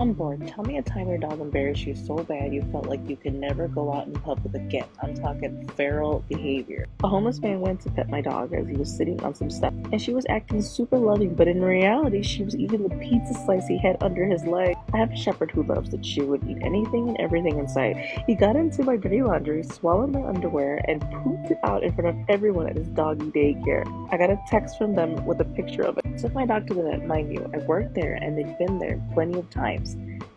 On board, tell me a time your dog embarrassed you so bad you felt like you could never go out in public again. I'm talking feral behavior. A homeless man went to pet my dog as he was sitting on some steps, and she was acting super loving, but in reality, she was eating the pizza slice he had under his leg. I have a shepherd who loves to chew and eat anything and everything in sight. He got into my dirty laundry, swallowed my underwear, and pooped it out in front of everyone at his doggy daycare. I got a text from them with a picture of it. Took my dog to the vet, mind you. I worked there and they'd been there plenty of times.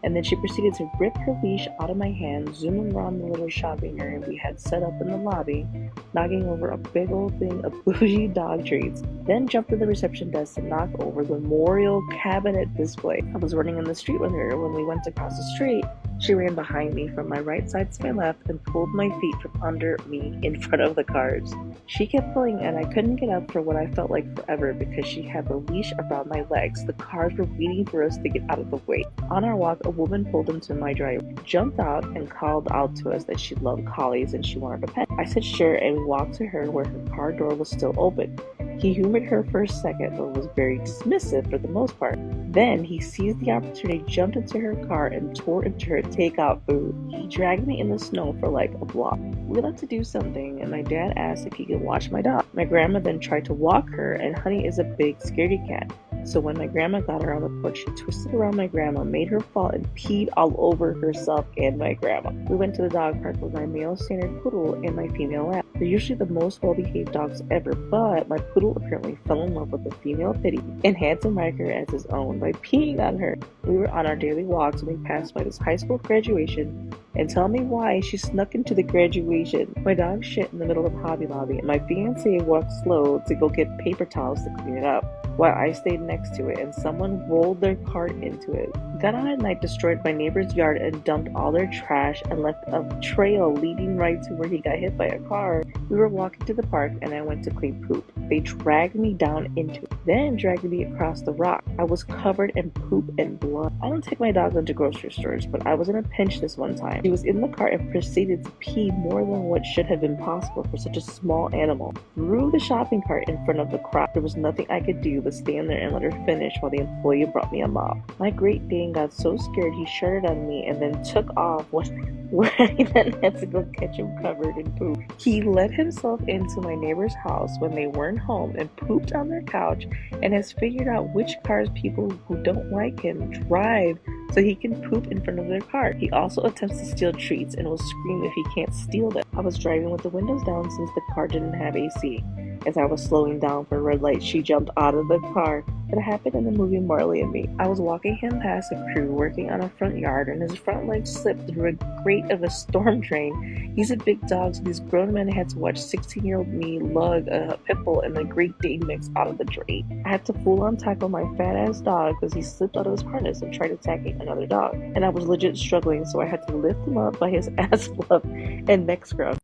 And then she proceeded to rip her leash out of my hand, zooming around the little shopping area we had set up in the lobby, knocking over a big old thing of bougie dog treats, then jumped to the reception desk to knock over the memorial cabinet display. I was running in the street with her. When we went across the street, she ran behind me from my right side to my left and pulled my feet from under me in front of the cars. She kept pulling and I couldn't get up for what I felt like forever because she had the leash around my legs. The cars were waiting for us to get out of the way. On our walk, a woman pulled into my driveway, jumped out, and called out to us that she loved collies and she wanted a pet. I said sure, and we walked to her where her car door was still open. He humored her for a second, but was very dismissive for the most part. Then he seized the opportunity, jumped into her car, and tore into her takeout food. He dragged me in the snow for like a block. We left to do something, and my dad asked if he could watch my dog. My grandma then tried to walk her, and Honey is a big scaredy cat. So when my grandma got her on the porch, she twisted around my grandma, made her fall, and peed all over herself and my grandma. We went to the dog park with my male standard poodle and my female lab. They're usually the most well-behaved dogs ever, but my poodle apparently fell in love with the female pitty and had to mark her as his own by peeing on her. We were on our daily walks when we passed by this high school graduation, and tell me why she snuck into the graduation. My dog shit in the middle of Hobby Lobby, and my fiance walked slow to go get paper towels to clean it up, while I stayed next to it, and someone rolled their cart into it. Got out at night, destroyed my neighbor's yard, and dumped all their trash, and left a trail leading right to where he got hit by a car. We were walking to the park, and I went to clean poop. They dragged me down into it, then dragged me across the rock. I was covered in poop and blood. I don't take my dog into grocery stores, but I was in a pinch this one time. She was in the cart and proceeded to pee more than what should have been possible for such a small animal. Threw the shopping cart in front of the crowd. There was nothing I could do but stand there and let her finish while the employee brought me a mop. My Great Dane got so scared he shuddered on me and then took off where I then had to go catch him covered in poop. He let himself into my neighbor's house when they weren't home and pooped on their couch and has figured out which cars people who don't like him drive so he can poop in front of their car. He also attempts to steal treats and will scream if he can't steal them. I was driving with the windows down since the car didn't have AC. As I was slowing down for a red light, she jumped out of the car. It happened in the movie Marley and Me. I was walking him past a crew working on a front yard, and his front leg slipped through a grate of a storm drain. He's a big dog, so these grown men had to watch 16-year-old me lug a pit bull and a Great Dane mix out of the drain. I had to full-on tackle my fat-ass dog because he slipped out of his harness and tried attacking another dog. And I was legit struggling, so I had to lift him up by his ass fluff and neck scrub.